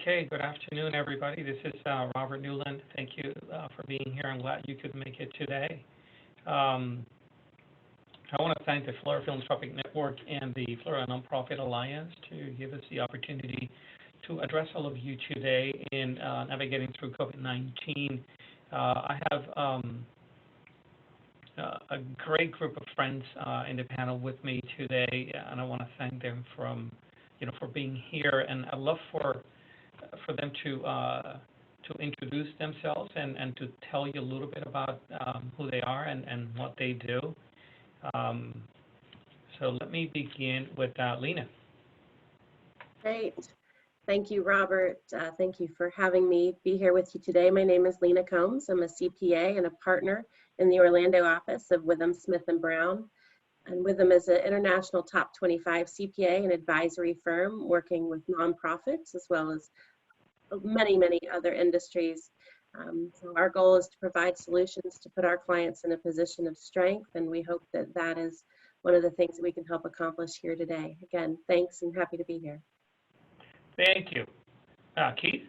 Okay, good afternoon, everybody. This is Robert Newland. Thank you for being here. I'm glad you could make it today. I want to thank the Florida Philanthropic Network and the Florida Nonprofit Alliance to give us the opportunity to address all of you today in navigating through COVID-19. I have a great group of friends in the panel with me today, and I want to thank them for being here. And I'd love for them to introduce themselves and to tell you a little bit about who they are and what they do. So let me begin with Lena. Great. Thank you, Robert. Thank you for having me be here with you today. My name is Lena Combs. I'm a CPA and a partner in the Orlando office of Withum, Smith & Brown. And Withum is an international top 25 CPA and advisory firm working with nonprofits as well as many, many other industries. So our goal is to provide solutions to put our clients in a position of strength, and we hope that that is one of the things that we can help accomplish here today. Again, thanks and happy to be here. Thank you. Keith?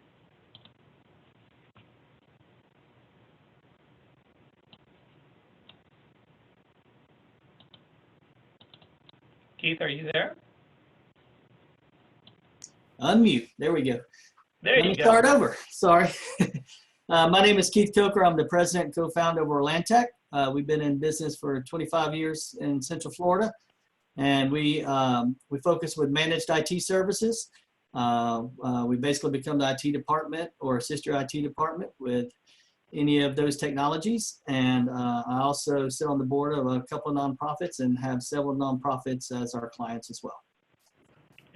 Keith, are you there? Unmute. There we go. There you go. Let me start over. Sorry. My name is Keith Coker. I'm the president and co-founder of Orlantech. We've been in business for 25 years in Central Florida, and we focus with managed IT services. We basically become the IT department or assist your IT department with any of those technologies. And I also sit on the board of a couple of nonprofits and have several nonprofits as our clients as well.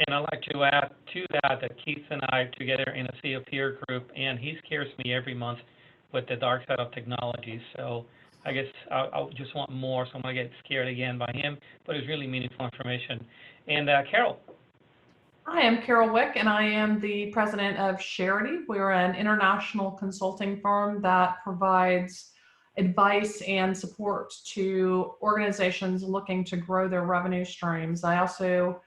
And I'd like to add to that Keith and I are together in a sea of peer group, and he scares me every month with the dark side of technology. So I guess I'll just want more, so I'm going to get scared again by him, but it's really meaningful information. And Carol. Hi, I'm Carol Wick, and I am the president of Charity. We're an international consulting firm that provides advice and support to organizations looking to grow their revenue streams. I also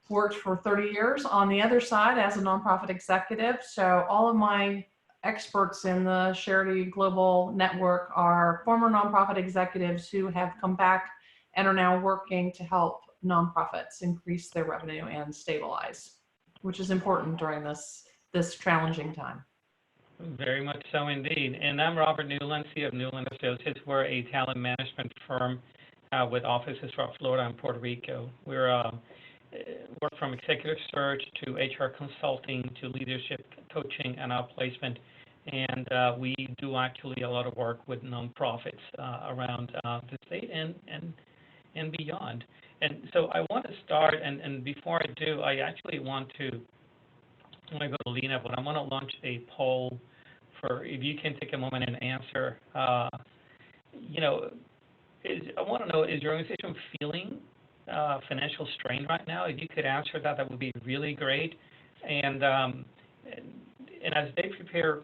worked for 30 years on the other side as a nonprofit executive. So all of my experts in the Charity Global Network are former nonprofit executives who have come back and are now working to help nonprofits increase their revenue and stabilize, which is important during this challenging time. Very much so indeed. And I'm Robert Newland, CEO of Newland Associates. We're a talent management firm with offices throughout Florida and Puerto Rico. We're work from executive search to HR consulting to leadership coaching and outplacement. And we do actually a lot of work with nonprofits around the state and beyond. And so I want to start, and before I do, I actually want to go to Lena, but I want to launch a poll for if you can take a moment and answer. I want to know, is your organization feeling financial strain right now? If you could answer that, that would be really great. And as they prepare,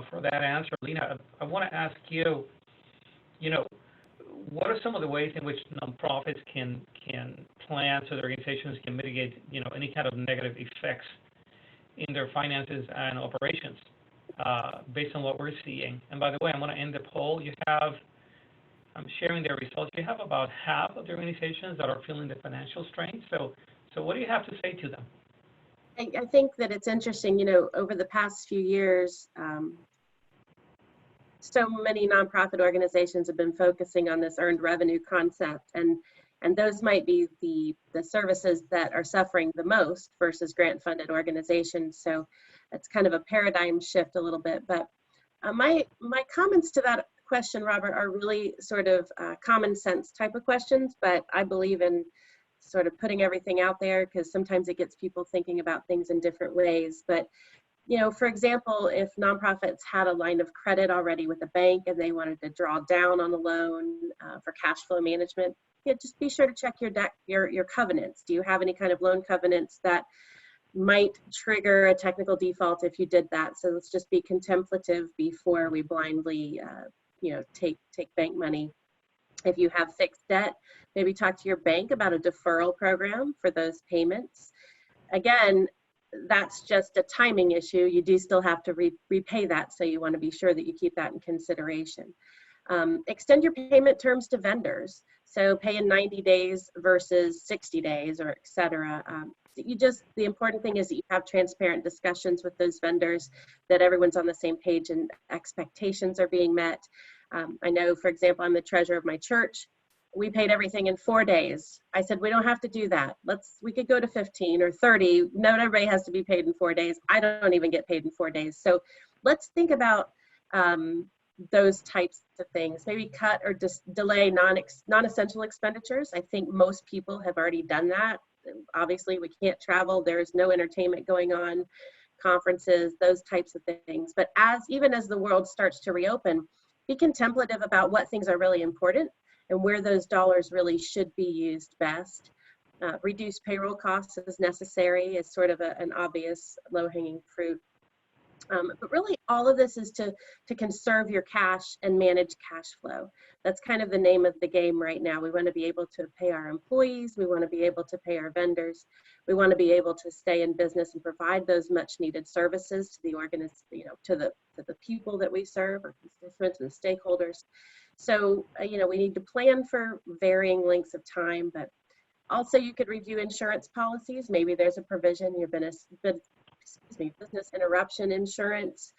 for that answer, Lena, I want to ask you, what are some of the ways in which nonprofits can plan so their organizations can mitigate, any kind of negative effects in their finances and operations based on what we're seeing? And by the way, I'm going to end the poll. I'm sharing their results. You have about half of the organizations that are feeling the financial strain. So what do you have to say to them? I think that it's interesting, over the past few years, so many nonprofit organizations have been focusing on this earned revenue concept, and those might be the services that are suffering the most versus grant-funded organizations. So it's kind of a paradigm shift a little bit. But my comments to that question, Robert, are really sort of common sense type of questions, but I believe in sort of putting everything out there because sometimes it gets people thinking about things in different ways. But for example, if nonprofits had a line of credit already with a bank and they wanted to draw down on the loan for cash flow management, just be sure to check your covenants. Do you have any kind of loan covenants that might trigger a technical default if you did that? So let's just be contemplative before we blindly, take bank money. If you have fixed debt, maybe talk to your bank about a deferral program for those payments. Again, that's just a timing issue. You do still have to repay that, so you want to be sure that you keep that in consideration. Extend your payment terms to vendors. So pay in 90 days versus 60 days or et cetera. The important thing is that you have transparent discussions with those vendors, that everyone's on the same page and expectations are being met. I know, for example, I'm the treasurer of my church. We paid everything in 4 days. I said, we don't have to do that. We could go to 15 or 30. Not everybody has to be paid in 4 days. I don't even get paid in 4 days. So let's think about those types of things. Maybe cut or just delay non-essential expenditures. I think most people have already done that. Obviously, we can't travel. There's no entertainment going on, conferences, those types of things. But even as the world starts to reopen, be contemplative about what things are really important and where those dollars really should be used best. Reduce payroll costs as necessary is sort of an obvious low-hanging fruit. But really, all of this is to conserve your cash and manage cash flow. That's kind of the name of the game right now. We want to be able to pay our employees. We want to be able to pay our vendors. We want to be able to stay in business and provide those much needed services to the to the people that we serve, our constituents and stakeholders. So, we need to plan for varying lengths of time, but also you could review insurance policies. Maybe there's a provision, your business interruption insurance.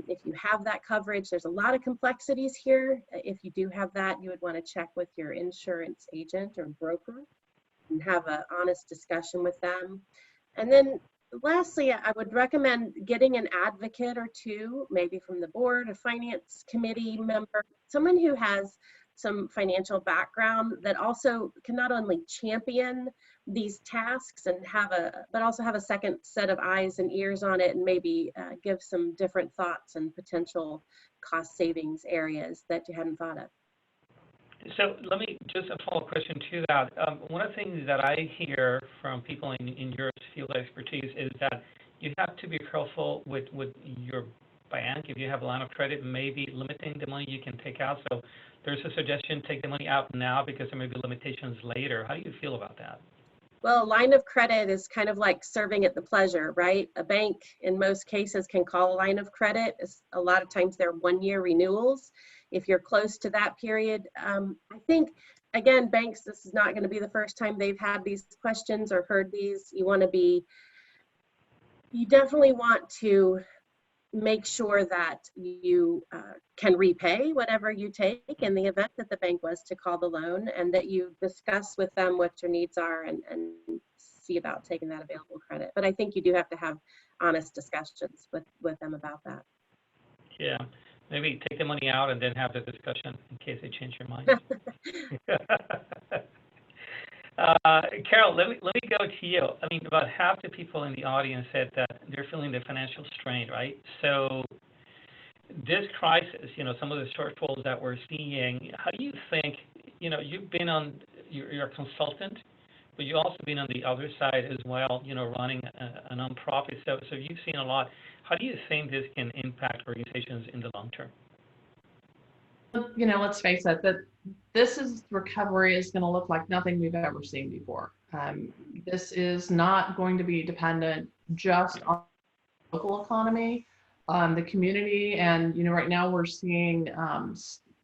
If you have that coverage, there's a lot of complexities here. If you do have that, you would want to check with your insurance agent or broker and have an honest discussion with them. And then lastly, I would recommend getting an advocate or two, maybe from the board, a finance committee member, someone who has some financial background that also can not only champion these tasks and but also have a second set of eyes and ears on it, and maybe give some different thoughts and potential cost savings areas that you hadn't thought of. So let me just a follow-up question to that. One of the things that I hear from people in your field of expertise is that you have to be careful with your bank. If you have a line of credit, maybe limiting the money you can take out. So there's a suggestion, take the money out now because there may be limitations later. How do you feel about that? Well, a line of credit is kind of like serving at the pleasure, right? A bank in most cases can call a line of credit. A lot of times they're 1-year renewals. If you're close to that period, I think, again, banks, this is not going to be the first time they've had these questions or heard these. You definitely want to make sure that you can repay whatever you take in the event that the bank was to call the loan, and that you discuss with them what your needs are and see about taking that available credit. But I think you do have to have honest discussions with them about that. Yeah, maybe take the money out and then have the discussion in case they change your mind. Carol, let me go to you. I mean, about half the people in the audience said that they're feeling the financial strain, right? So this crisis, some of the shortfalls that we're seeing, how do you think, you've been you're a consultant, but you've also been on the other side as well, running a nonprofit. So you've seen a lot. How do you think this can impact organizations in the long term? Let's face it, that recovery is going to look like nothing we've ever seen before. This is not going to be dependent just on the local economy, the community, and right now we're seeing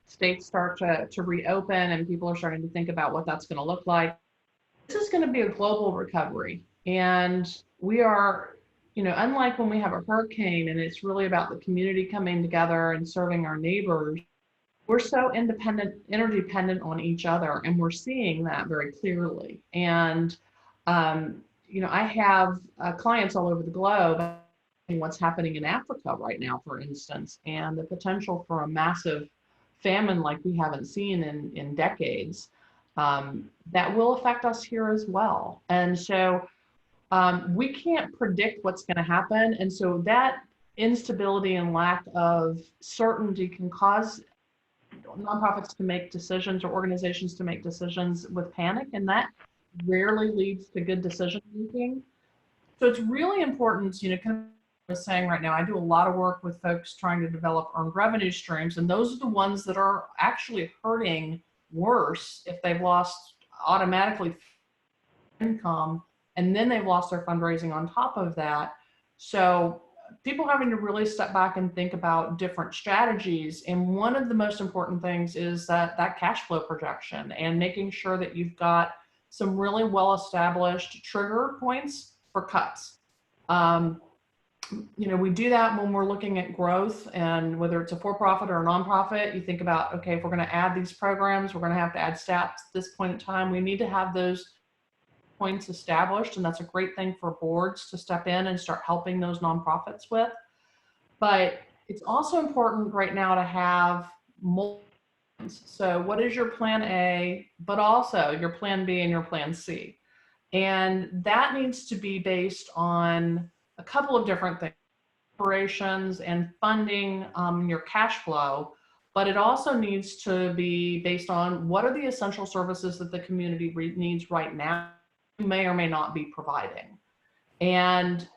states start to reopen, and people are starting to think about what that's going to look like. This is going to be a global recovery, and we are, unlike when we have a hurricane and it's really about the community coming together and serving our neighbors. We're so interdependent on each other, and we're seeing that very clearly. And, I have clients all over the globe, what's happening in Africa right now, for instance, and the potential for a massive famine like we haven't seen in decades, that will affect us here as well. And so we can't predict what's going to happen. And so that instability and lack of certainty can cause nonprofits to make decisions or organizations to make decisions with panic, and that rarely leads to good decision making. So it's really important, kind of what I was saying right now, I do a lot of work with folks trying to develop earned revenue streams, and those are the ones that are actually hurting worse if they've lost automatically income and then they've lost their fundraising on top of that. So people having to really step back and think about different strategies. And one of the most important things is that cash flow projection and making sure that you've got some really well-established trigger points for cuts. We do that when we're looking at growth, and whether it's a for-profit or a nonprofit, you think about, okay, if we're going to add these programs, we're going to have to add staff at this point in time. We need to have those points established, and that's a great thing for boards to step in and start helping those nonprofits with. But it's also important right now to have multiple plans. So what is your plan A, but also your plan B and your plan C? And that needs to be based on a couple of different things, operations and funding, your cash flow, but it also needs to be based on what are the essential services that the community needs right now, you may or may not be providing. And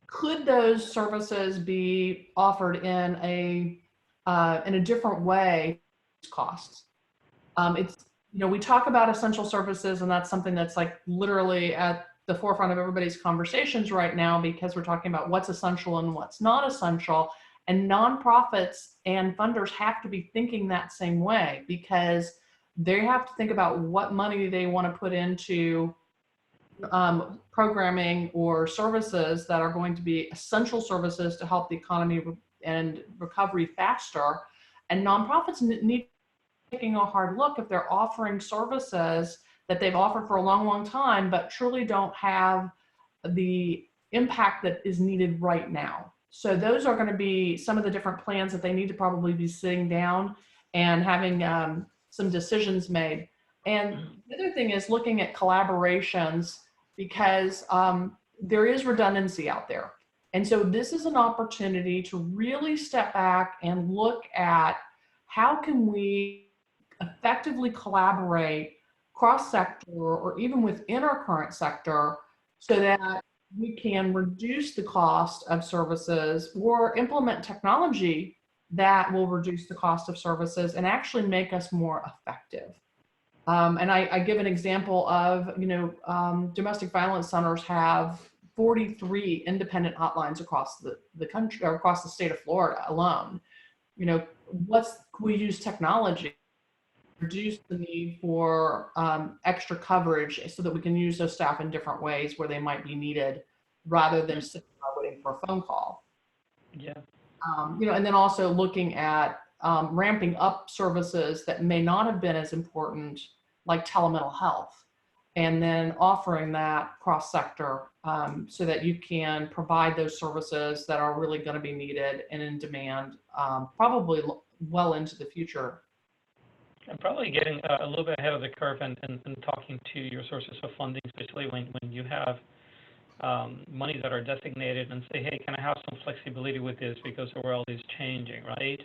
could those services be offered in a different way? Costs. We talk about essential services, and that's something that's like literally at the forefront of everybody's conversations right now, because we're talking about what's essential and what's not essential. And nonprofits and funders have to be thinking that same way, because they have to think about what money they want to put into programming or services that are going to be essential services to help the economy and recovery faster. And nonprofits need taking a hard look if they're offering services that they've offered for a long, long time, but truly don't have the impact that is needed right now. So those are going to be some of the different plans that they need to probably be sitting down and having some decisions made. And the other thing is looking at collaborations, because there is redundancy out there. And so this is an opportunity to really step back and look at how can we effectively collaborate cross-sector or even within our current sector, so that we can reduce the cost of services or implement technology that will reduce the cost of services and actually make us more effective. And I give an example of, domestic violence centers have 43 independent hotlines across the country, or across the state of Florida alone. Can we use technology, reduce the need for extra coverage so that we can use those staff in different ways where they might be needed, rather than sitting waiting for a phone call. Yeah. And then also looking at ramping up services that may not have been as important, like telemental health, and then offering that cross-sector so that you can provide those services that are really going to be needed and in demand, probably well into the future. And probably getting a little bit ahead of the curve and talking to your sources of funding, especially when you have money that are designated, and say, hey, can I have some flexibility with this because the world is changing, right?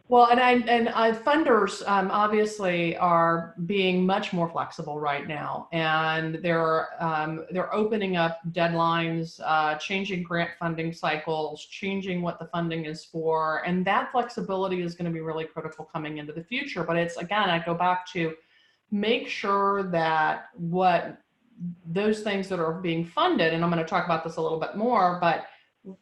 Well, and funders obviously are being much more flexible right now, and they're opening up deadlines, changing grant funding cycles, changing what the funding is for, and that flexibility is going to be really critical coming into the future. But it's, again, I go back to make sure that what those things that are being funded, and I'm going to talk about this a little bit more, but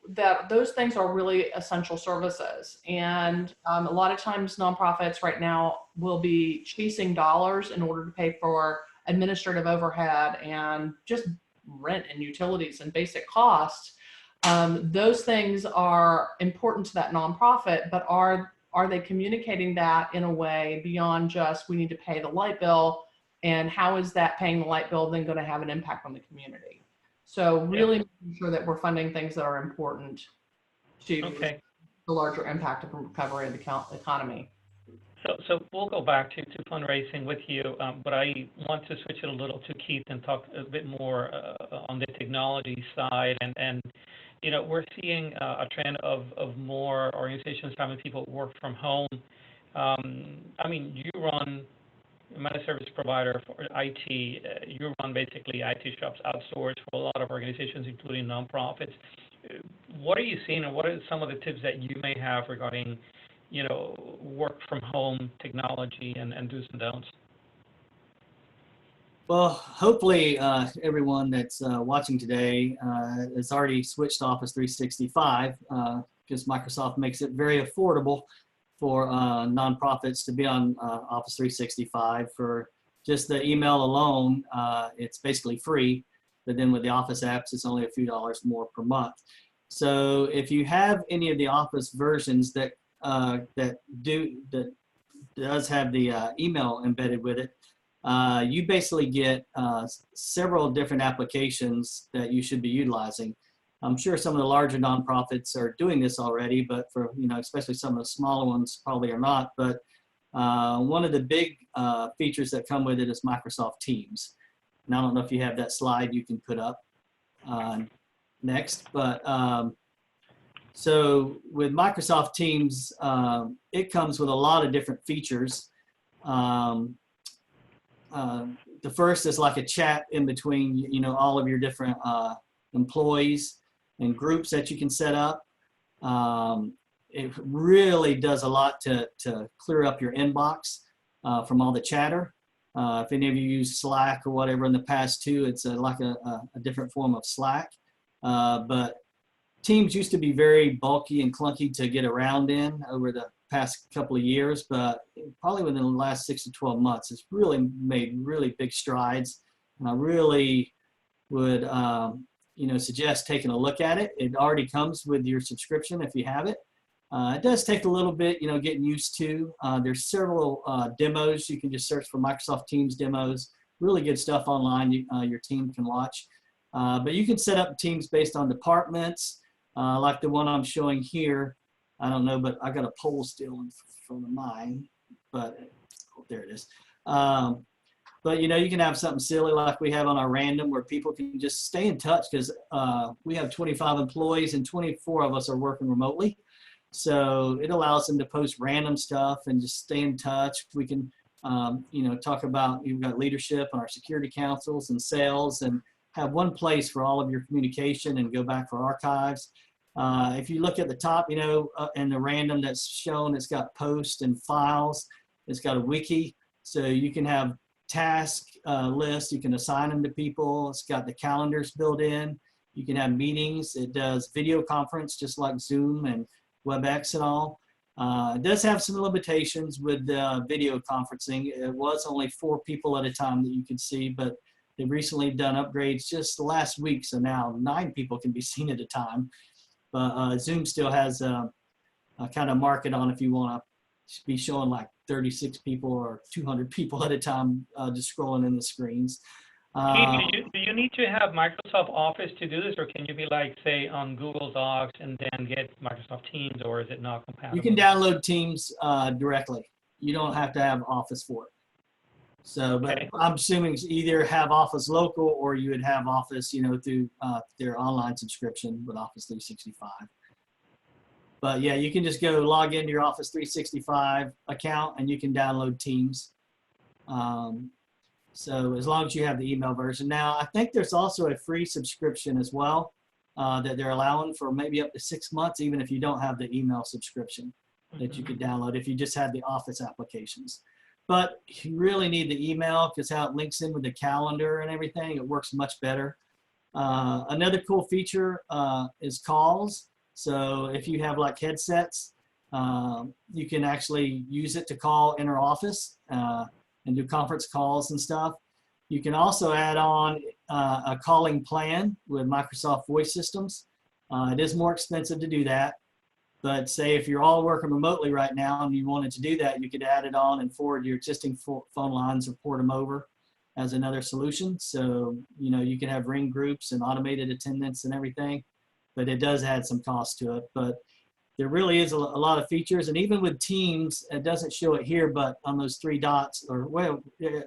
that those things are really essential services. And a lot of times nonprofits right now will be chasing dollars in order to pay for administrative overhead and just rent and utilities and basic costs. Those things are important to that nonprofit, but are they communicating that in a way beyond just we need to pay the light bill, and how is that paying the light bill then going to have an impact on the community? So really making sure that we're funding things that are important to the larger impact of recovery in the economy. So we'll go back to fundraising with you, but I want to switch it a little to Keith and talk a bit more on the technology side. And we're seeing a trend of more organizations having people work from home. You run a managed service provider for IT. You run basically IT shops outsourced for a lot of organizations, including nonprofits. What are you seeing, and what are some of the tips that you may have regarding, work from home technology and do's and don'ts? Well, hopefully everyone that's watching today has already switched to Office 365 because Microsoft makes it very affordable for nonprofits to be on Office 365. For just the email alone, it's basically free, but then with the Office apps, it's only a few dollars more per month. So if you have any of the Office versions that does have the email embedded with it, you basically get several different applications that you should be utilizing. I'm sure some of the larger nonprofits are doing this already, but for, especially some of the smaller ones probably are not. But one of the big features that come with it is Microsoft Teams. And I don't know if you have that slide you can put up next, but so with Microsoft Teams, it comes with a lot of different features. The first is like a chat in between, all of your different employees and groups that you can set up. It really does a lot to clear up your inbox from all the chatter. If any of you use Slack or whatever in the past too, it's like a different form of Slack. But Teams used to be very bulky and clunky to get around in over the past couple of years, but probably within the last 6 to 12 months, it's really made really big strides. And I really would, suggest taking a look at it. It already comes with your subscription if you have it. It does take a little bit, getting used to. There's several demos. You can just search for Microsoft Teams demos. Really good stuff online your team can watch. But you can set up teams based on departments, like the one I'm showing here. I don't know, but I got a poll still in front of mine, but there it is. But you can have something silly like we have on our random where people can just stay in touch because we have 25 employees and 24 of us are working remotely. So it allows them to post random stuff and just stay in touch. We can, talk about, you've got leadership and our security councils and sales and have one place for all of your communication and go back for archives. If you look at the top, in the random that's shown, it's got posts and files. It's got a wiki. So you can have task lists. You can assign them to people. It's got the calendars built in. You can have meetings. It does video conference just like Zoom and WebEx and all. It does have some limitations with video conferencing. It was only 4 people at a time that you could see, but they've recently done upgrades just last week. So now 9 people can be seen at a time. But Zoom still has a kind of market on if you want to be showing like 36 people or 200 people at a time just scrolling in the screens. Keith, do you need to have Microsoft Office to do this, or can you be like, say, on Google Docs and then get Microsoft Teams, or is it not compatible? You can download Teams directly. You don't have to have Office for it. So, but okay. I'm assuming either have Office local or you would have Office, through their online subscription with Office 365. But yeah, you can just go log into your Office 365 account and you can download Teams. So as long as you have the email version. Now, I think there's also a free subscription as well that they're allowing for maybe up to 6 months, even if you don't have the email subscription that you could download if you just had the Office applications. But you really need the email because how it links in with the calendar and everything, it works much better. Another cool feature is calls. So if you have like headsets, you can actually use it to call inner office and do conference calls and stuff. You can also add on a calling plan with Microsoft Voice Systems. It is more expensive to do that. But say if you're all working remotely right now and you wanted to do that, you could add it on and forward your existing phone lines or port them over as another solution. So, you can have ring groups and automated attendance and everything, but it does add some cost to it. But there really is a lot of features. And even with Teams, it doesn't show it here, but on those 3 dots, or well,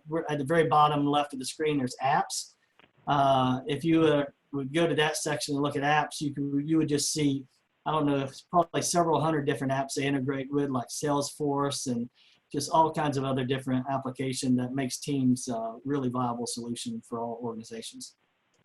we're at the very bottom left of the screen, there's apps. If you would go to that section and look at apps, you would just see, I don't know, it's probably several hundred different apps they integrate with, like Salesforce and just all kinds of other different applications that makes Teams a really viable solution for all organizations.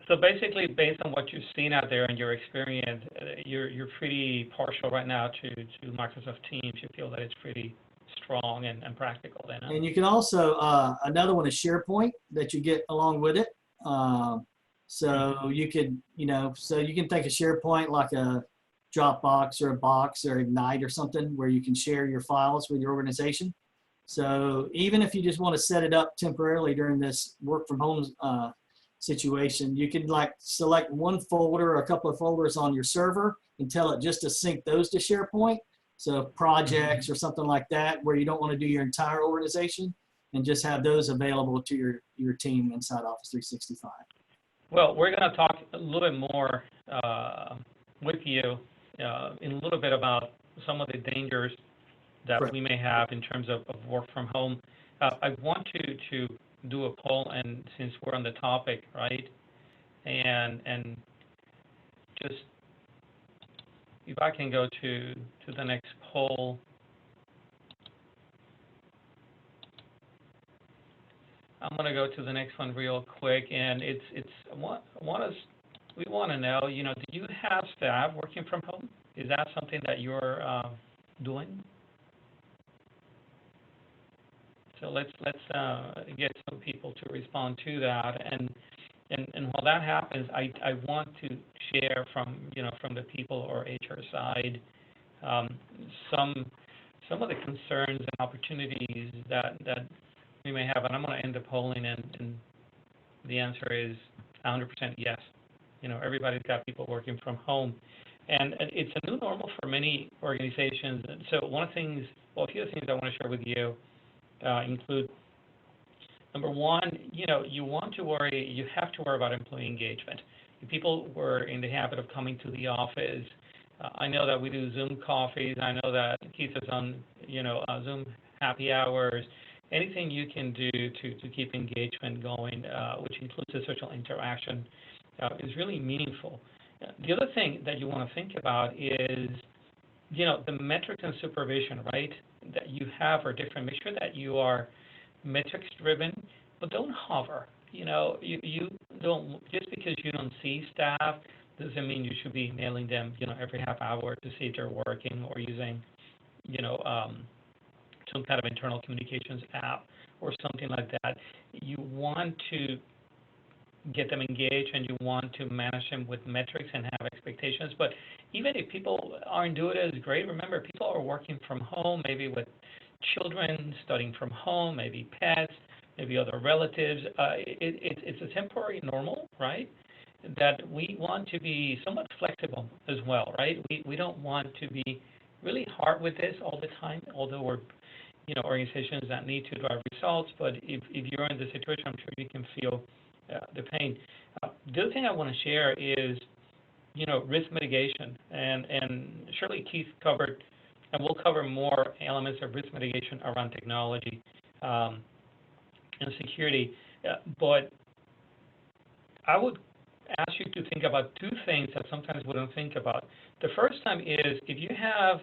So basically, based on what you've seen out there and your experience, you're pretty partial right now to Microsoft Teams. You feel that it's pretty strong and practical then. And you can also, another one is SharePoint that you get along with it. So you could, so you can think of SharePoint like a Dropbox or a Box or Ignite or something where you can share your files with your organization. So even if you just want to set it up temporarily during this work from home situation, you could like select one folder or a couple of folders on your server and tell it just to sync those to SharePoint. So projects or something like that, where you don't want to do your entire organization, and just have those available to your team inside Office 365. Well, we're going to talk a little bit more with you in a little bit about some of the dangers that Correct. we may have in terms of work from home. I want to do a poll, and since we're on the topic, right, and just if I can go to the next poll. I'm going to go to the next one real quick, and we want to know, do you have staff working from home? Is that something that you're doing? So let's get some people to respond to that, and while that happens, I want to share from the people or HR side some of the concerns and opportunities that we may have, and I'm going to end the polling, and the answer is 100% yes. Everybody's got people working from home, and it's a new normal for many organizations. And so a few of the things I want to share with you include, number one, you have to worry about employee engagement. If people were in the habit of coming to the office, I know that we do Zoom coffees. I know that Keith is on, Zoom happy hours. Anything you can do to keep engagement going, which includes the social interaction, is really meaningful. The other thing that you want to think about is, the metrics and supervision, right, that you have are different. Make sure that you are metrics driven, but don't hover. You don't, just because you don't see staff doesn't mean you should be emailing them, every half hour to see if they're working or using, some kind of internal communications app or something like that. You want to get them engaged, and you want to manage them with metrics and have expectations. But even if people aren't doing it as great, remember, people are working from home, maybe with children studying from home, maybe pets, maybe other relatives. It's a temporary normal, right? That we want to be somewhat flexible as well, right? We don't want to be really hard with this all the time, although we're organizations that need to drive results. But if you're in the situation, I'm sure you can feel the pain. The other thing I want to share is, risk mitigation, and surely Keith covered, and we'll cover more elements of risk mitigation around technology and security. But I would ask you to think about two things that sometimes we don't think about. The first time is, if you have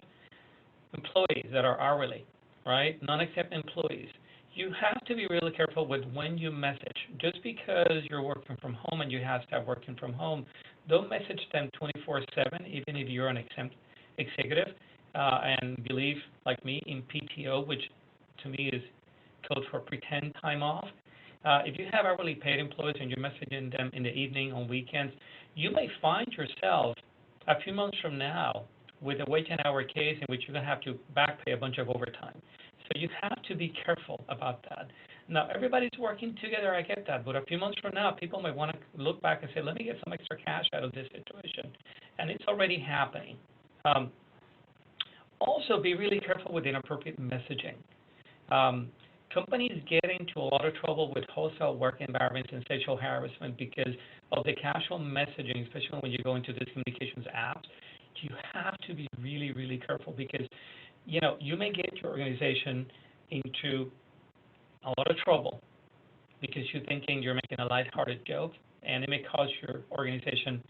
employees that are hourly, right, non-exempt employees, you have to be really careful with when you message. Just because you're working from home and you have staff working from home, don't message them 24/7, even if you're an exempt executive and believe, like me, in PTO, which to me is code for pretend time off. If you have hourly paid employees and you're messaging them in the evening, on weekends, you may find yourself a few months from now with a wage and hour case in which you're going to have to back pay a bunch of overtime. So you have to be careful about that. Now, everybody's working together, I get that, but a few months from now, people might want to look back and say, let me get some extra cash out of this situation. And it's already happening. Also, be really careful with inappropriate messaging. Companies get into a lot of trouble with hostile work environments and sexual harassment because of the casual messaging, especially when you go into these communications apps. You have to be really, really careful because, you may get your organization into a lot of trouble because you're thinking you're making a lighthearted joke, and it may cost your organization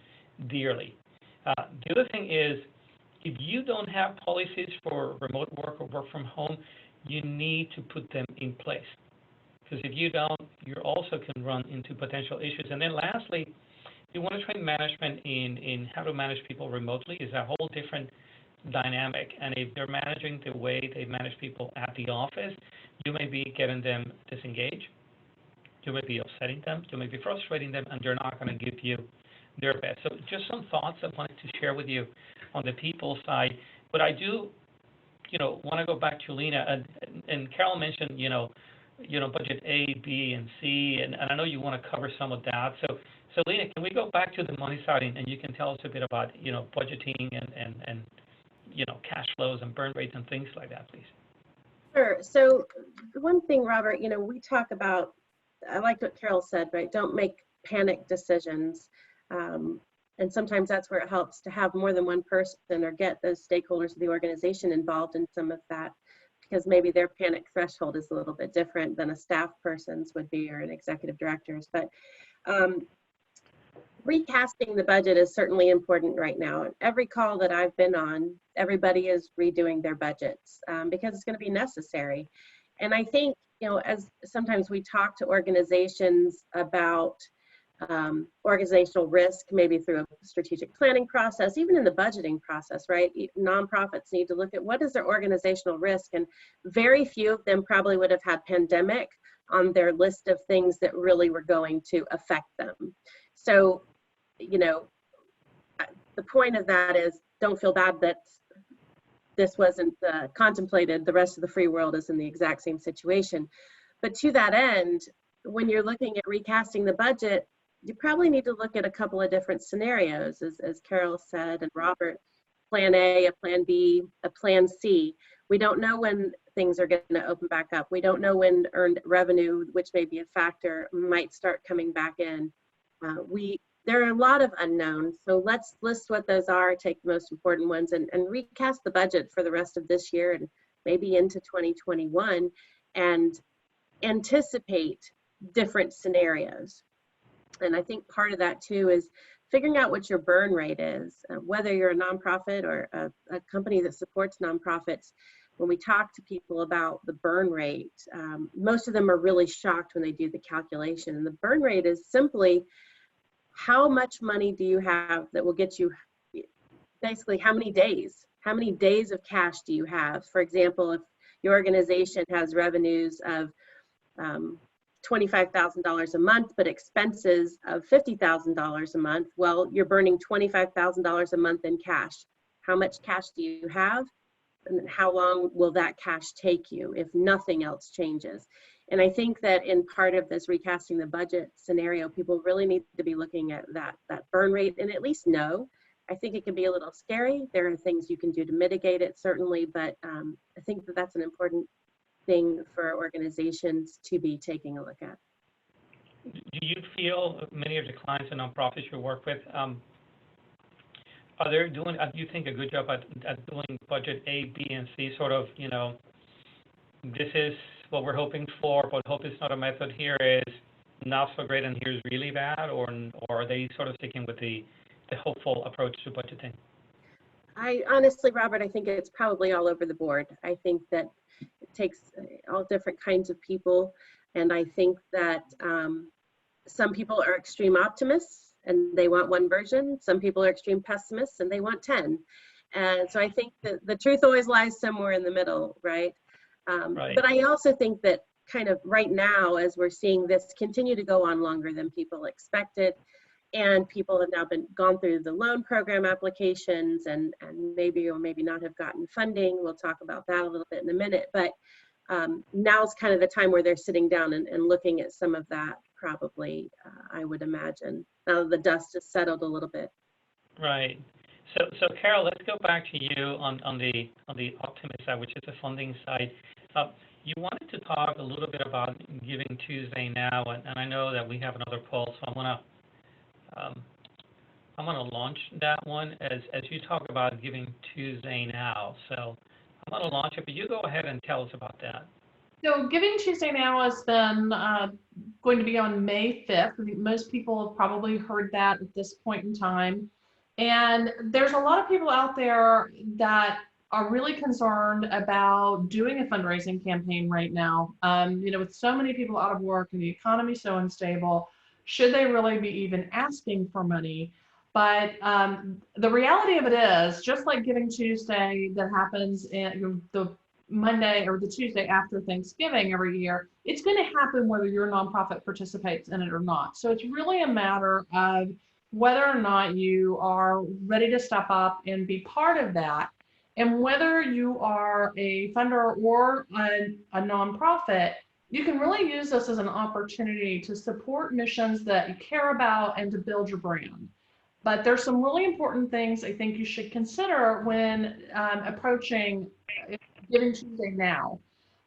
dearly. The other thing is, if you don't have policies for remote work or work from home, you need to put them in place. Because if you don't, you also can run into potential issues. And then lastly, you want to train management in how to manage people remotely. Is a whole different dynamic. And if they're managing the way they manage people at the office, you may be getting them disengaged. You may be upsetting them. You may be frustrating them, and they're not going to give you their best. So just some thoughts I wanted to share with you on the people side. But I do, want to go back to Lena, and Carol mentioned, budget A, B, and C, and I know you want to cover some of that. So Lena, can we go back to the money side, and you can tell us a bit about, budgeting and cash flows and burn rates and things like that, please? Sure. So the one thing, Robert, we talk about, I like what Carol said, right? Don't make panic decisions. And sometimes that's where it helps to have more than one person or get those stakeholders of the organization involved in some of that, because maybe their panic threshold is a little bit different than a staff person's would be, or an executive director's. But recasting the budget is certainly important right now. Every call that I've been on, everybody is redoing their budgets because it's going to be necessary. And I think, as sometimes we talk to organizations about organizational risk, maybe through a strategic planning process, even in the budgeting process, right? Nonprofits need to look at what is their organizational risk, and very few of them probably would have had pandemic on their list of things that really were going to affect them. So, the point of that is, don't feel bad that this wasn't contemplated. The rest of the free world is in the exact same situation. But to that end, when you're looking at recasting the budget, you probably need to look at a couple of different scenarios, as Carol said, and Robert, plan A, a plan B, a plan C. We don't know when things are going to open back up. We don't know when earned revenue, which may be a factor, might start coming back in. There are a lot of unknowns, so let's list what those are, take the most important ones, and recast the budget for the rest of this year and maybe into 2021, and anticipate different scenarios. And I think part of that too is figuring out what your burn rate is, whether you're a nonprofit or a company that supports nonprofits. When we talk to people about the burn rate, most of them are really shocked when they do the calculation. And the burn rate is simply, how much money do you have that will get you, basically how many days of cash do you have? For example, if your organization has revenues of $25,000 a month, but expenses of $50,000 a month, well, you're burning $25,000 a month in cash. How much cash do you have? And how long will that cash take you if nothing else changes? And I think that in part of this recasting the budget scenario, people really need to be looking at that burn rate and at least know. I think it can be a little scary. There are things you can do to mitigate it, certainly, but I think that that's an important thing for organizations to be taking a look at. Do you feel many of the clients and nonprofits you work with, are they doing, do you think, a good job at doing budget A, B, and C, sort of, this is what we're hoping for, but hope is not a method, here is not so great and here's really bad, or are they sort of sticking with the hopeful approach to budgeting? I honestly, Robert, I think it's probably all over the board. I think that it takes all different kinds of people, and I think that some people are extreme optimists and they want one version. Some people are extreme pessimists and they want 10. And so I think that the truth always lies somewhere in the middle, right? Right. But I also think that kind of right now, as we're seeing this continue to go on longer than people expected, and people have now gone through the loan program applications and maybe or maybe not have gotten funding. We'll talk about that a little bit in a minute, but now's kind of the time where they're sitting down and looking at some of that, probably, I would imagine, now that the dust has settled a little bit. Right. So Carol, let's go back to you on the optimist side, which is the funding side. You wanted to talk a little bit about Giving Tuesday Now, and I know that we have another poll, so I'm gonna launch that one as you talk about Giving Tuesday Now. So I'm gonna launch it, but you go ahead and tell us about that. So Giving Tuesday Now has been going to be on May 5th. I think most people have probably heard that at this point in time. And there's a lot of people out there that are really concerned about doing a fundraising campaign right now. With so many people out of work and the economy so unstable, should they really be even asking for money? But the reality of it is, just like Giving Tuesday that happens in the Monday or the Tuesday after Thanksgiving every year, it's going to happen whether your nonprofit participates in it or not. So it's really a matter of whether or not you are ready to step up and be part of that. And whether you are a funder or a nonprofit, you can really use this as an opportunity to support missions that you care about and to build your brand. But there's some really important things I think you should consider when approaching Giving Tuesday now.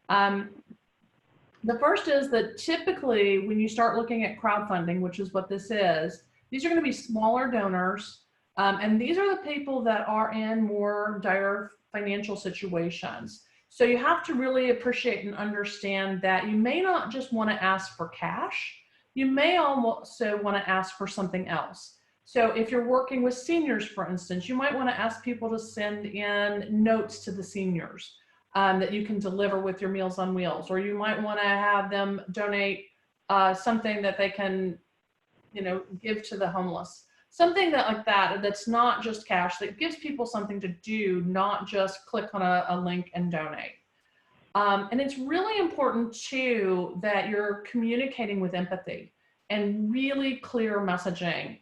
The first is that typically when you start looking at crowdfunding, which is what this is, these are going to be smaller donors. And these are the people that are in more dire financial situations. So you have to really appreciate and understand that you may not just want to ask for cash. You may also want to ask for something else. So if you're working with seniors, for instance, you might want to ask people to send in notes to the seniors that you can deliver with your Meals on Wheels, or you might want to have them donate something that they can, give to the homeless. Something like that, that's not just cash, that gives people something to do, not just click on a link and donate. And it's really important too that you're communicating with empathy and really clear messaging.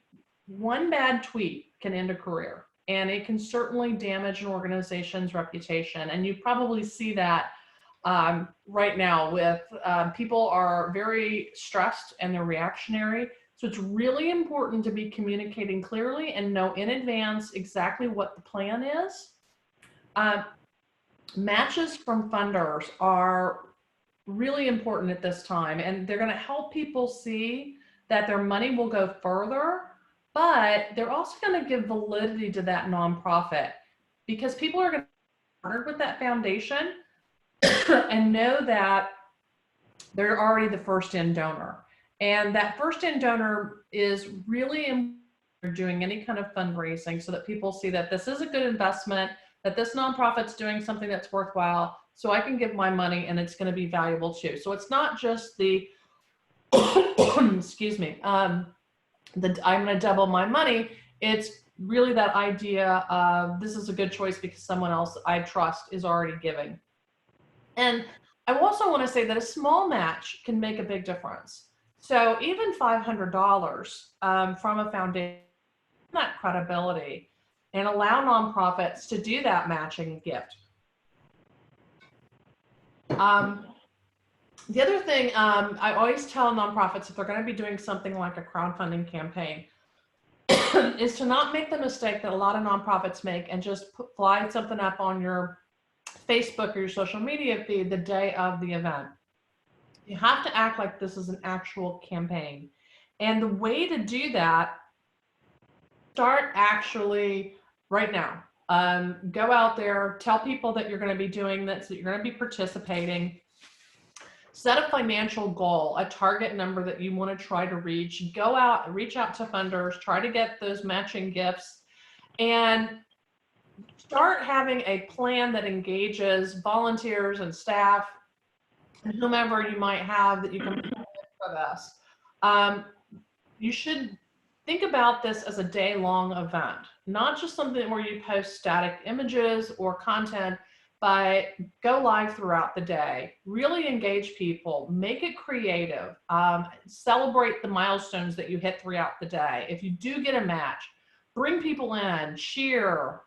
One bad tweet can end a career, and it can certainly damage an organization's reputation. And you probably see that right now with people are very stressed and they're reactionary. So it's really important to be communicating clearly and know in advance exactly what the plan is. Matches from funders are really important at this time, and they're going to help people see that their money will go further, but they're also going to give validity to that nonprofit, because people are going to be partnered with that foundation and know that they're already the first-in donor. And that first-in donor is really important for doing any kind of fundraising, so that people see that this is a good investment, that this nonprofit's doing something that's worthwhile, so I can give my money and it's going to be valuable too. So it's not just the, excuse me, I'm going to double my money. It's really that idea of this is a good choice because someone else I trust is already giving. And I also want to say that a small match can make a big difference. So even $500 from a foundation, that credibility, and allow nonprofits to do that matching gift. The other thing I always tell nonprofits, if they're going to be doing something like a crowdfunding campaign, is to not make the mistake that a lot of nonprofits make and just fly something up on your Facebook or your social media feed the day of the event. You have to act like this is an actual campaign. And the way to do that, start actually right now. Go out there, tell people that you're going to be doing this, that you're going to be participating. Set a financial goal, a target number that you want to try to reach. Go out, reach out to funders, try to get those matching gifts, and start having a plan that engages volunteers and staff and whomever you might have that you can put for this. You should think about this as a day-long event, not just something where you post static images or content, but go live throughout the day. Really engage people, make it creative, celebrate the milestones that you hit throughout the day. If you do get a match, bring people in, cheer,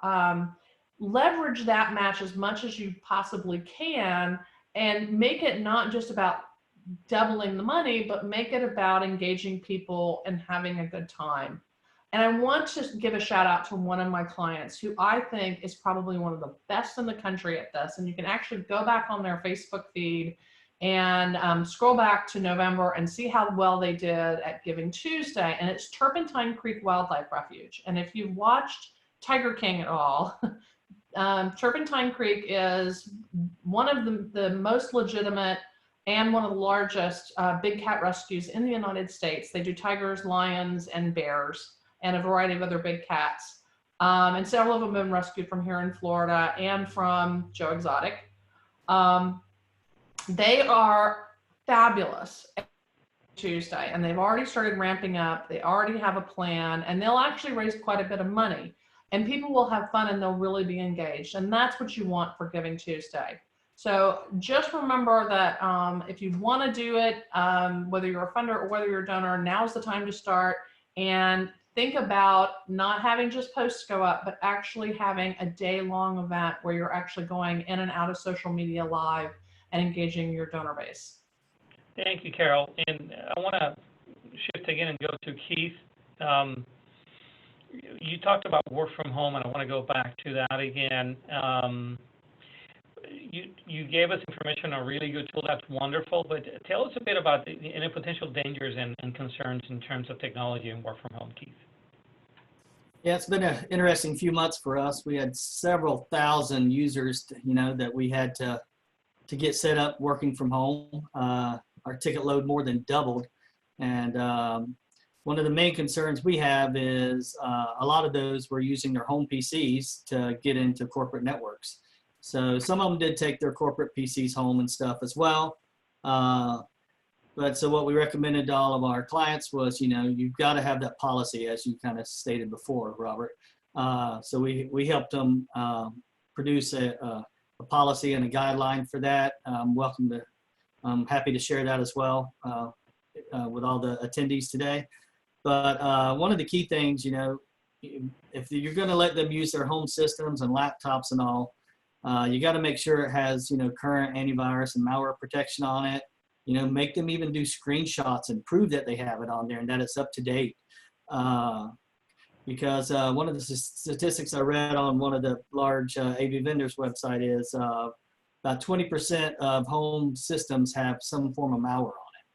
leverage that match as much as you possibly can, and make it not just about doubling the money, but make it about engaging people and having a good time. And I want to give a shout out to one of my clients who I think is probably one of the best in the country at this. And you can actually go back on their Facebook feed and scroll back to November and see how well they did at Giving Tuesday. And it's Turpentine Creek Wildlife Refuge. And if you've watched Tiger King at all, Turpentine Creek is one of the most legitimate and one of the largest big cat rescues in the United States. They do tigers, lions, and bears, and a variety of other big cats. And several of them have been rescued from here in Florida and from Joe Exotic. They are fabulous at Tuesday, and they've already started ramping up. They already have a plan, and they'll actually raise quite a bit of money. And people will have fun, and they'll really be engaged. And that's what you want for Giving Tuesday. So just remember that if you want to do it, whether you're a funder or whether you're a donor, now's the time to start. And think about not having just posts go up, but actually having a day-long event where you're actually going in and out of social media live and engaging your donor base. Thank you, Carol. And I want to shift again and go to Keith. You talked about work from home, and I want to go back to that again. You gave us information on a really good tool. That's wonderful. But tell us a bit about any potential dangers and concerns in terms of technology and work from home, Keith. Yeah, it's been an interesting few months for us. We had several thousand users, that we had to get set up working from home. Our ticket load more than doubled. And one of the main concerns we have is a lot of those were using their home PCs to get into corporate networks. So some of them did take their corporate PCs home and stuff as well. But so what we recommended to all of our clients was, you've got to have that policy, as you kind of stated before, Robert. So we helped them produce a policy and a guideline for that. I'm happy to share that as well with all the attendees today. But one of the key things, if you're going to let them use their home systems and laptops and all, you got to make sure it has, current antivirus and malware protection on it. Make them even do screenshots and prove that they have it on there and that it's up to date. Because one of the statistics I read on one of the large AV vendors website is about 20% of home systems have some form of malware on it.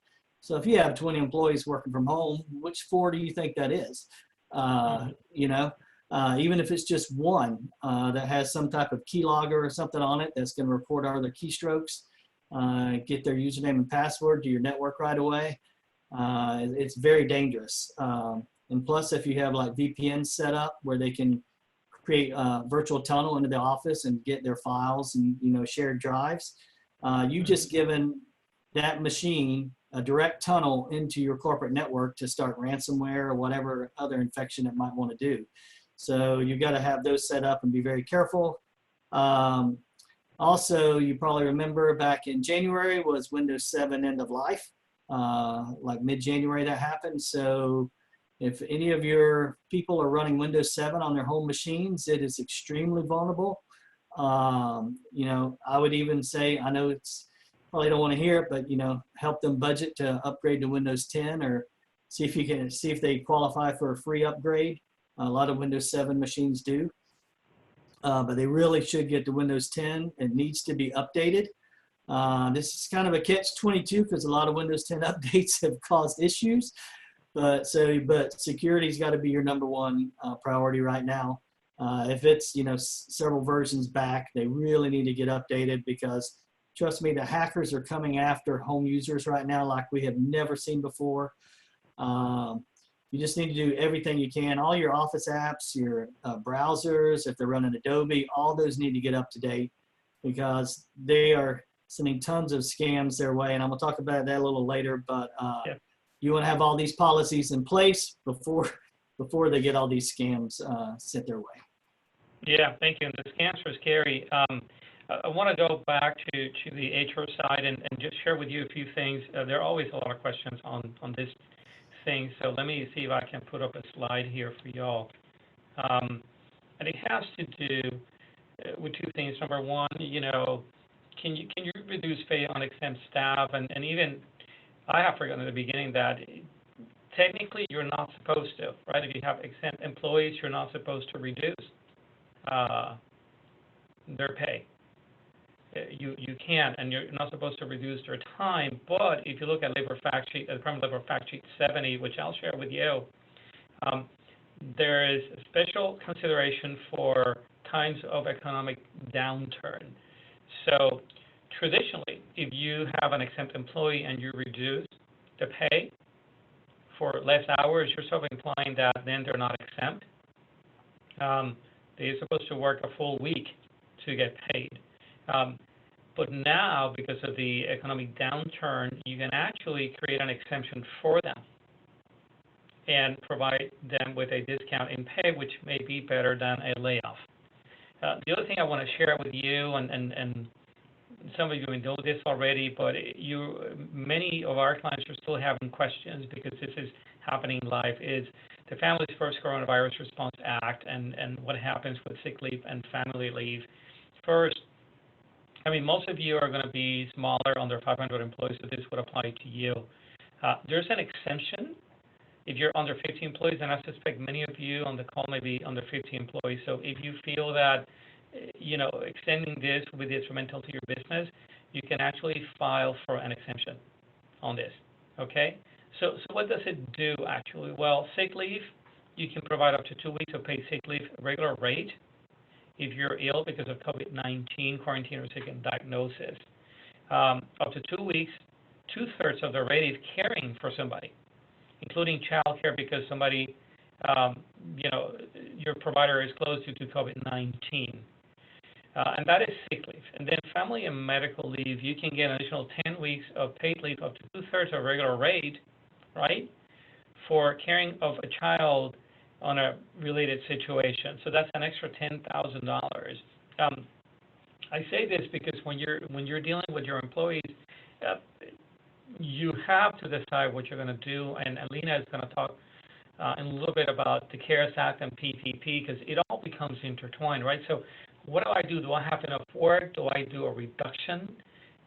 So if you have 20 employees working from home, which 4 do you think that is? Even if it's just one that has some type of keylogger or something on it that's going to report all their keystrokes, get their username and password to your network right away. It's very dangerous. And plus, if you have like VPN set up where they can create a virtual tunnel into the office and get their files and shared drives, you just given that machine a direct tunnel into your corporate network to start ransomware or whatever other infection it might want to do. So you've got to have those set up and be very careful. Also, you probably remember back in January was Windows 7 end of life, like mid-January that happened. So if any of your people are running Windows 7 on their home machines, it is extremely vulnerable. I would even say, I know it's probably don't want to hear it, but help them budget to upgrade to Windows 10 or see if they qualify for a free upgrade. A lot of Windows 7 machines do. But they really should get to Windows 10. It needs to be updated. This is kind of a catch-22 because a lot of Windows 10 updates have caused issues. But security's got to be your number one priority right now. If it's several versions back, they really need to get updated because trust me, the hackers are coming after home users right now like we have never seen before. You just need to do everything you can. All your Office apps, your browsers, if they're running Adobe, all those need to get up to date because they are sending tons of scams their way. And I'm going to talk about that a little later, but you want to have all these policies in place before they get all these scams sent their way. Yeah, thank you. And the scams are scary. I want to go back to the HR side and just share with you a few things. There are always a lot of questions on this thing, so let me see if I can put up a slide here for y'all. And it has to do with two things. Number one, can you reduce pay on exempt staff? And even I have forgotten at the beginning that technically you're not supposed to, right? If you have exempt employees, you're not supposed to reduce their pay. You can, and you're not supposed to reduce their time. But if you look at labor fact sheet, Department of Labor fact sheet 70, which I'll share with you, there is a special consideration for times of economic downturn. So traditionally, if you have an exempt employee and you reduce the pay for less hours, you're sort of implying that then they're not exempt. They're supposed to work a full week to get paid. But now, because of the economic downturn, you can actually create an exemption for them and provide them with a discount in pay, which may be better than a layoff. The other thing I want to share with you, and some of you may know this already, but many of our clients are still having questions because this is happening live, is the Families First Coronavirus Response Act and what happens with sick leave and family leave. First, I mean, most of you are going to be smaller, under 500 employees, so this would apply to you. There's an exemption if you're under 50 employees, and I suspect many of you on the call may be under 50 employees. So if you feel that, extending this will be detrimental to your business, you can actually file for an exemption on this, okay? So what does it do, actually? Well, sick leave, you can provide up to 2 weeks of paid sick leave, regular rate, if you're ill because of COVID-19, quarantine, or second diagnosis. Up to 2 weeks, 2/3 of the rate is caring for somebody, including child care because somebody, your provider is closed due to COVID-19. And that is sick leave. And then family and medical leave, you can get an additional 10 weeks of paid leave up to 2/3 of regular rate, right, for caring of a child on a related situation. So that's an extra $10,000. I say this because when you're dealing with your employees, you have to decide what you're going to do, and Lena is going to talk in a little bit about the CARES Act and PPP because it all becomes intertwined, right? So what do? Do I have enough work? Do I do a reduction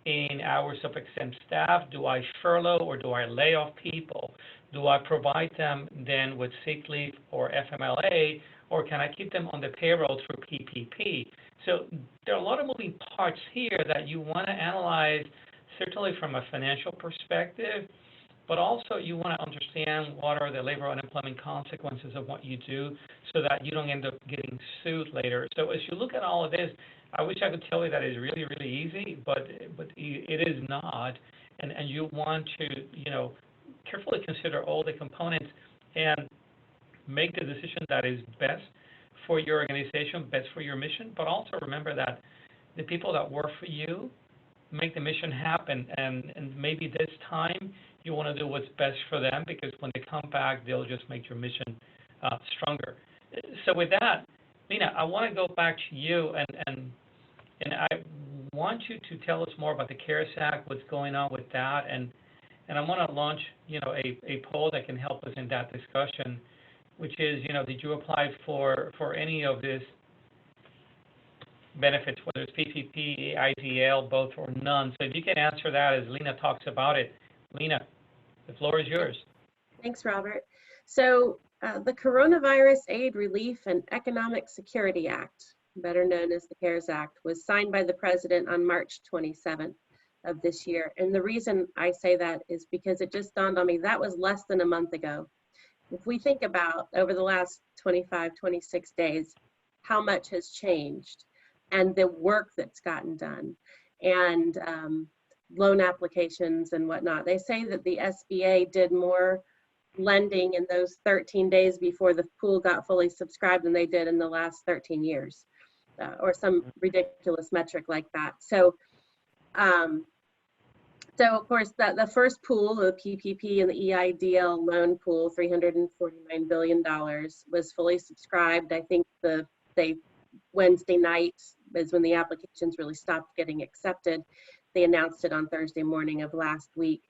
in hours of exempt staff? Do I furlough or do I lay off people? Do I provide them then with sick leave or FMLA, or can I keep them on the payroll through PPP? So there are a lot of moving parts here that you want to analyze, certainly from a financial perspective, but also you want to understand what are the labor unemployment consequences of what you do so that you don't end up getting sued later. So as you look at all of this, I wish I could tell you that it's really, really easy, but it is not. And you want to, carefully consider all the components and make the decision that is best for your organization, best for your mission, but also remember that the people that work for you make the mission happen, and maybe this time you want to do what's best for them because when they come back, they'll just make your mission stronger. So with that, Lena, I want to go back to you, and I want you to tell us more about the CARES Act, what's going on with that, and I want to launch, a poll that can help us in that discussion, which is, did you apply for any of this benefits, whether it's PPP, IDL, both or none? So if you can answer that as Lena talks about it. Lena, the floor is yours. Thanks, Robert. So the Coronavirus Aid, Relief, and Economic Security Act, better known as the CARES Act, was signed by the President on March 27th of this year. And the reason I say that is because it just dawned on me that was less than a month ago. If we think about over the last 25, 26 days, how much has changed and the work that's gotten done and loan applications and whatnot. They say that the SBA did more lending in those 13 days before the pool got fully subscribed than they did in the last 13 years, or some ridiculous metric like that. So, of course, the first pool, the PPP and the EIDL loan pool, $349 billion, was fully subscribed. I think Wednesday night is when the applications really stopped getting accepted. They announced it on Thursday morning of last week.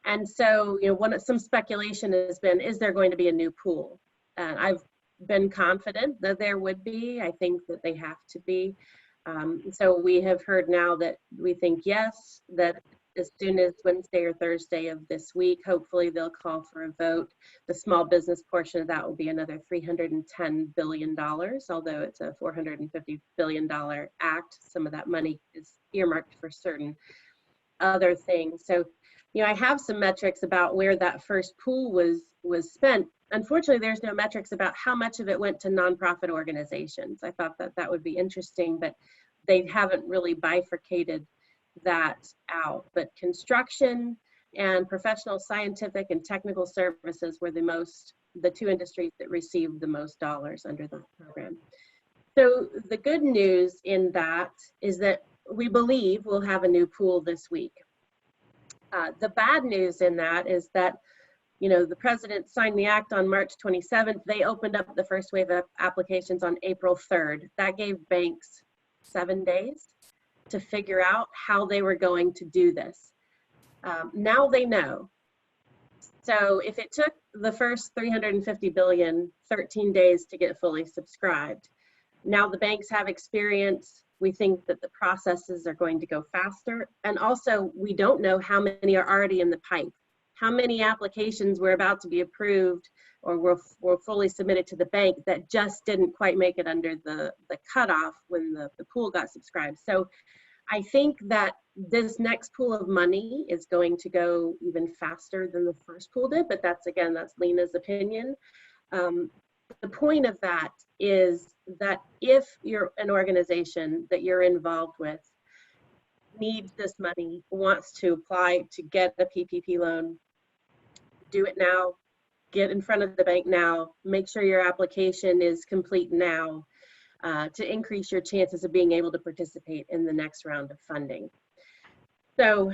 And so, some speculation has been, is there going to be a new pool? I've been confident that there would be. I think that they have to be. So we have heard now that we think yes, that as soon as Wednesday or Thursday of this week, hopefully they'll call for a vote. The small business portion of that will be another $310 billion, although it's a $450 billion act. Some of that money is earmarked for certain other things. So, I have some metrics about where that first pool was spent. Unfortunately, there's no metrics about how much of it went to nonprofit organizations. I thought that would be interesting, but they haven't really bifurcated that out. But construction and professional, scientific, and technical services were the two industries that received the most dollars under that program. So the good news in that is that we believe we'll have a new pool this week. The bad news in that is that, you know, the president signed the act on March 27th. They opened up the first wave of applications on April 3rd. That gave banks 7 days to figure out how they were going to do this. Now they know. So if it took the first 350 billion 13 days to get fully subscribed, now the banks have experience. We think that the processes are going to go faster. And also, we don't know how many are already in the pipe. How many applications were about to be approved or were fully submitted to the bank that just didn't quite make it under the cutoff when the pool got subscribed. So I think that this next pool of money is going to go even faster than the first pool did, but that's Lena's opinion. The point of that is that if you're an organization that you're involved with needs this money, wants to apply to get a PPP loan, do it now, get in front of the bank now, make sure your application is complete now to increase your chances of being able to participate in the next round of funding. So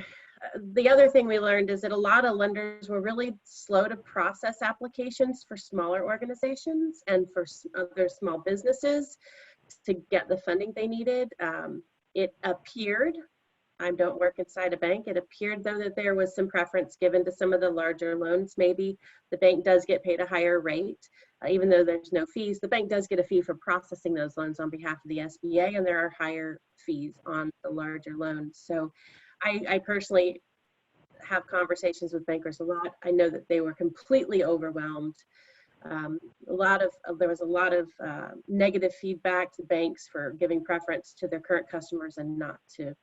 the other thing we learned is that a lot of lenders were really slow to process applications for smaller organizations and for other small businesses to get the funding they needed. It appeared, I don't work inside a bank, it appeared though that there was some preference given to some of the larger loans. Maybe the bank does get paid a higher rate, even though there's no fees. The bank does get a fee for processing those loans on behalf of the SBA, and there are higher fees on the larger loans. So I personally have conversations with bankers a lot. I know that they were completely overwhelmed. There was a lot of negative feedback to banks for giving preference to their current customers and not to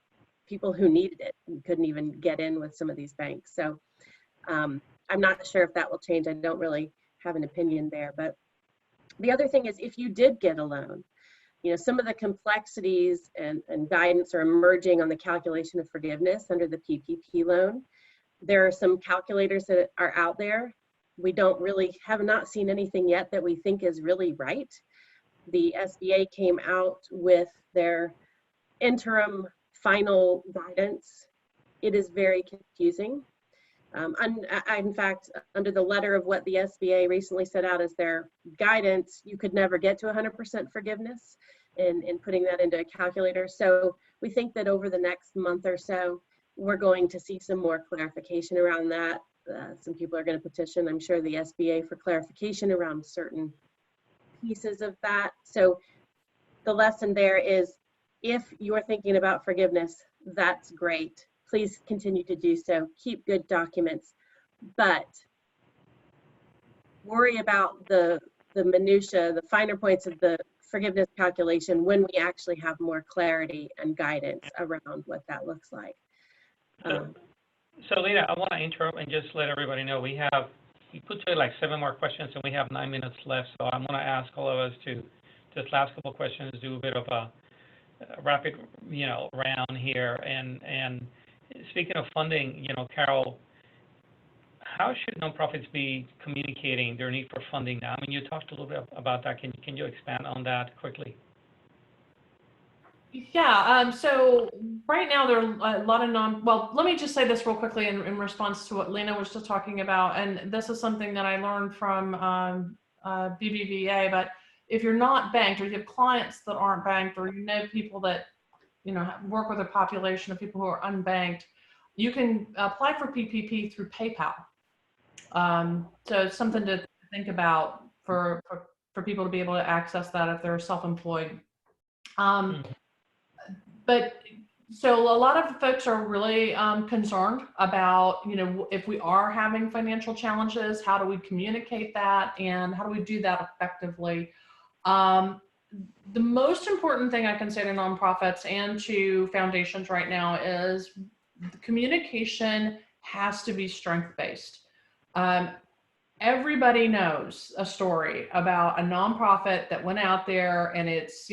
people who needed it and couldn't even get in with some of these banks. So I'm not sure if that will change. I don't really have an opinion there. But the other thing is, if you did get a loan, you know, some of the complexities and guidance are emerging on the calculation of forgiveness under the PPP loan. There are some calculators that are out there. We have not seen anything yet that we think is really right. The SBA came out with their interim final guidance. It is very confusing. In fact, under the letter of what the SBA recently set out as their guidance, you could never get to 100% forgiveness in putting that into a calculator. So we think that over the next month or so, we're going to see some more clarification around that. Some people are going to petition, I'm sure, the SBA for clarification around certain pieces of that. So the lesson there is, if you're thinking about forgiveness, that's great. Please continue to do so. Keep good documents, but worry about the minutia, the finer points of the forgiveness calculation when we actually have more clarity and guidance around what that looks like. So Lena, I want to interrupt and just let everybody know we put together like 7 more questions and we have 9 minutes left. So I'm going to ask all of us to just last couple questions, do a bit of a rapid, round here. And speaking of funding, Carol, how should nonprofits be communicating their need for funding now? I mean, you talked a little bit about that. Can you expand on that quickly? Yeah, so right now there are a lot of well, let me just say this real quickly in response to what Lena was just talking about. And this is something that I learned from BBVA, but if you're not banked, or you have clients that aren't banked, or you know people that, work with a population of people who are unbanked, you can apply for PPP through PayPal. So it's something to think about for people to be able to access that if they're self-employed. But so a lot of folks are really concerned about, if we are having financial challenges, how do we communicate that and how do we do that effectively? The most important thing I can say to nonprofits and to foundations right now is the communication has to be strength-based. Everybody knows a story about a nonprofit that went out there and it's,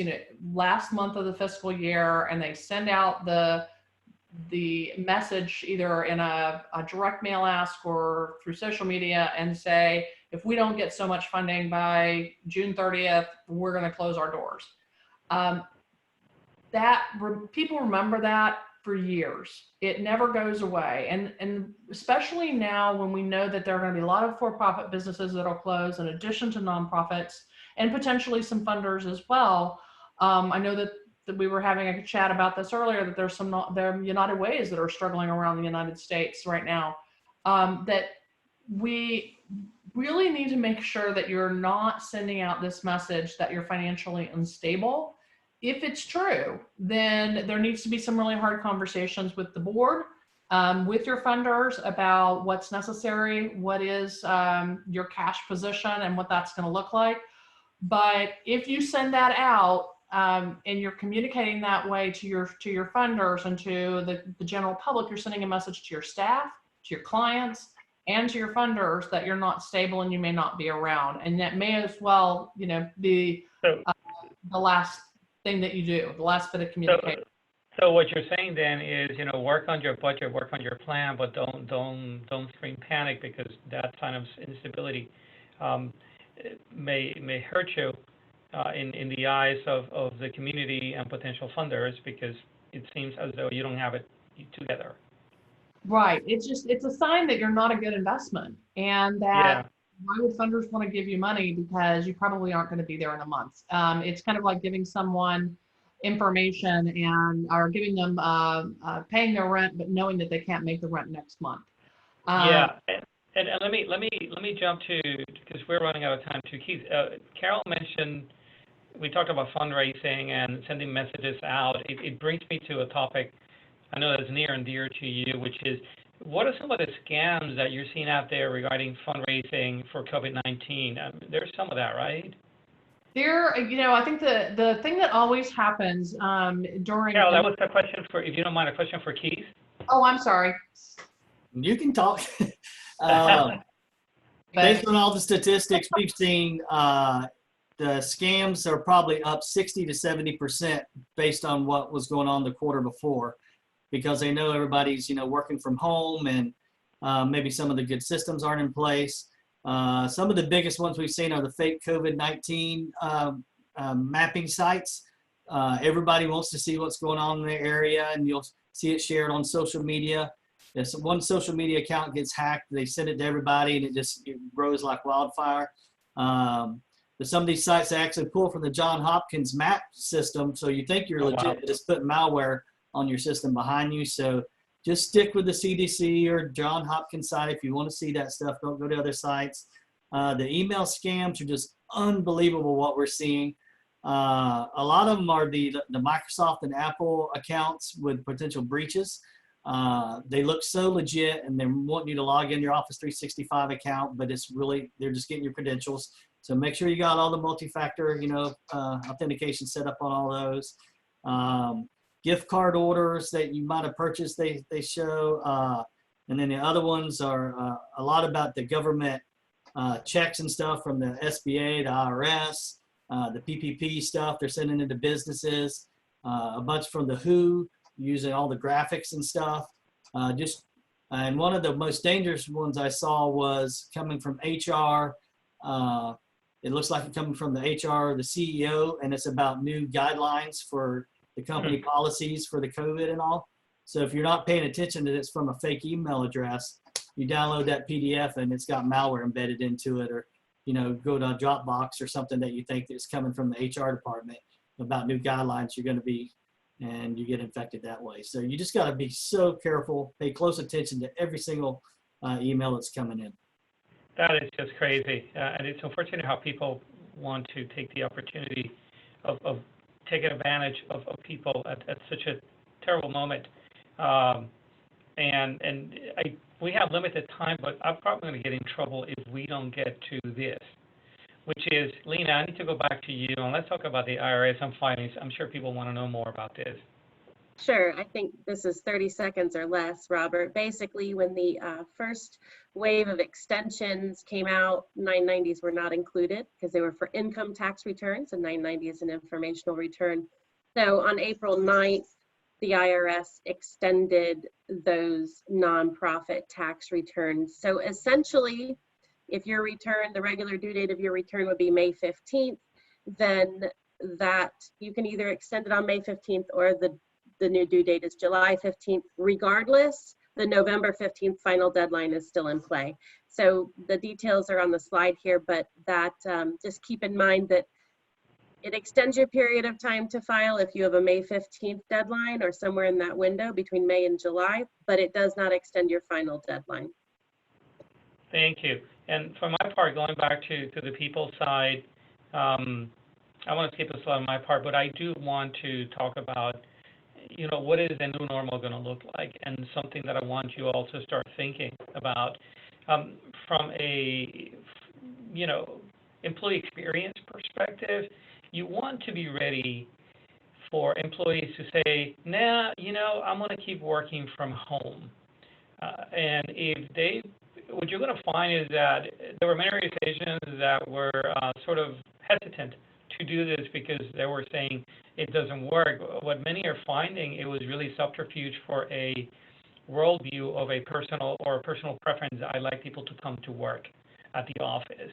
last month of the fiscal year, and they send out the message either in a direct mail ask or through social media and say, if we don't get so much funding by June 30th, we're going to close our doors. people remember that for years. It never goes away. And especially now when we know that there are going to be a lot of for-profit businesses that will close in addition to nonprofits and potentially some funders as well. I know that we were having a chat about this earlier, that there are United Ways that are struggling around the United States right now, that we really need to make sure that you're not sending out this message that you're financially unstable. If it's true, then there needs to be some really hard conversations with the board, with your funders about what's necessary, what is your cash position and what that's going to look like. But if you send that out and you're communicating that way to your funders and to the general public, you're sending a message to your staff, to your clients, and to your funders that you're not stable and you may not be around. And that may as well, be the last thing that you do, the last bit of communication. So what you're saying then is, work on your budget, work on your plan, but don't scream panic, because that kind of instability may hurt you in the eyes of the community and potential funders, because it seems as though you don't have it together. Right. It's a sign that you're not a good investment, and that why would funders want to give you money, because you probably aren't going to be there in a month. It's kind of like giving someone information or giving them paying their rent, but knowing that they can't make the rent next month. And let me jump to, because we're running out of time too, Keith. Carol mentioned, we talked about fundraising and sending messages out. It brings me to a topic I know that's near and dear to you, which is, what are some of the scams that you're seeing out there regarding fundraising for COVID-19? There's some of that, right? I think the thing that always happens during— Carol, that was a question for, if you don't mind, a question for Keith. Oh, I'm sorry. You can talk. Based on all the statistics we've seen, the scams are probably up 60 to 70% based on what was going on the quarter before, because they know everybody's, working from home, and maybe some of the good systems aren't in place. Some of the biggest ones we've seen are the fake COVID-19 mapping sites. Everybody wants to see what's going on in their area, and you'll see it shared on social media. If one social media account gets hacked, they send it to everybody, and it grows like wildfire. But some of these sites actually pull from the Johns Hopkins map system, so you think you're legit, but it's putting malware on your system behind you. So just stick with the CDC or Johns Hopkins site if you want to see that stuff. Don't go to other sites. The email scams are just unbelievable what we're seeing. A lot of them are the Microsoft and Apple accounts with potential breaches. They look so legit, and they want you to log in your Office 365 account, but it's really, they're just getting your credentials. So make sure you got all the multi-factor, authentication set up on all those. Gift card orders that you might have purchased, they show. And then the other ones are a lot about the government checks and stuff from the SBA, the IRS, the PPP stuff they're sending into businesses, a bunch from the WHO, using all the graphics and stuff. And one of the most dangerous ones I saw was coming from HR. It looks like it's coming from the HR, the CEO, and it's about new guidelines for the company policies for the COVID and all. So if you're not paying attention to this from a fake email address, you download that PDF and it's got malware embedded into it, or go to a Dropbox or something that you think is coming from the HR department about new guidelines you're going to be, and you get infected that way. So you just got to be so careful, pay close attention to every single email that's coming in. That is just crazy. And it's unfortunate how people want to take the opportunity of taking advantage of people at such a terrible moment. We have limited time, but I'm probably going to get in trouble if we don't get to this, which is, Lena, I need to go back to you, and let's talk about the IRS and filings. I'm sure people want to know more about this. Sure. I think this is 30 seconds or less, Robert. Basically, when the first wave of extensions came out, 990s were not included because they were for income tax returns, and 990 is an informational return. So on April 9th, the IRS extended those nonprofit tax returns. So essentially, if your return, the regular due date of your return would be May 15th, then that you can either extend it on May 15th or the new due date is July 15th. Regardless, the November 15th final deadline is still in play. So the details are on the slide here, but that just keep in mind that it extends your period of time to file if you have a May 15th deadline or somewhere in that window between May and July, but it does not extend your final deadline. Thank you. And for my part, going back to the people side, I want to skip a slide on my part, but I do want to talk about, you know, what is the new normal going to look like, and something that I want you all to start thinking about from a, you know, employee experience perspective. You want to be ready for employees to say, nah, you know, I'm going to keep working from home. And what you're going to find is that there were many organizations that were sort of hesitant to do this because they were saying it doesn't work. What many are finding, it was really subterfuge for a worldview of a personal preference. I like people to come to work at the office.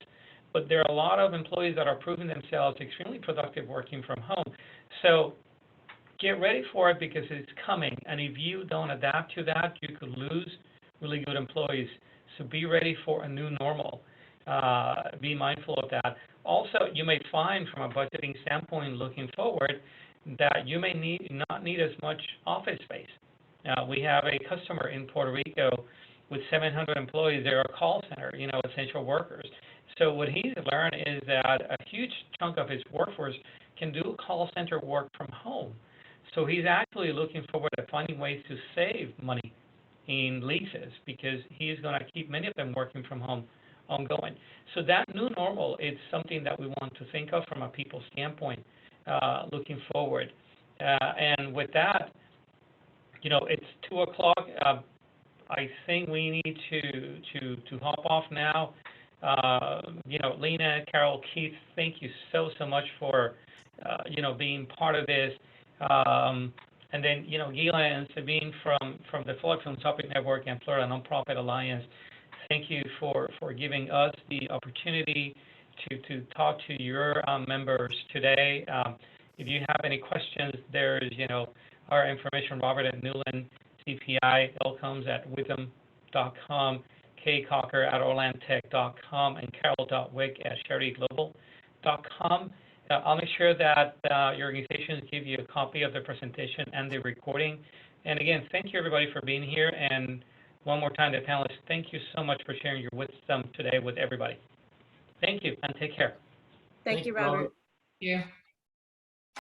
But there are a lot of employees that are proving themselves extremely productive working from home. So get ready for it because it's coming. And if you don't adapt to that, you could lose really good employees. So be ready for a new normal. Be mindful of that. Also, you may find from a budgeting standpoint looking forward that you may not need as much office space. We have a customer in Puerto Rico with 700 employees. They're a call center, you know, essential workers. So what he's learned is that a huge chunk of his workforce can do call center work from home. So he's actually looking forward to finding ways to save money in leases because he's going to keep many of them working from home ongoing. So that new normal is something that we want to think of from a people standpoint looking forward. And with that, you know, it's 2 o'clock. I think we need to hop off now. You know, Lena, Carol, Keith, thank you so much for, you know, being part of this. And then, you know, Gila and Sabine from the Florida Philanthropic Network and Florida Nonprofit Alliance, thank you for giving us the opportunity to talk to your members today. If you have any questions, there's, you know, our information, Robert at Newland, CPI, Elcombs at Witham.com, Kay Cocker at orlandtech.com, and Carol.wick at charityglobal.com. I'll make sure that your organizations give you a copy of the presentation and the recording. And again, thank you everybody for being here. And one more time, the panelists, thank you so much for sharing your wisdom today with everybody. Thank you and take care. Thank you, Robert. Yeah.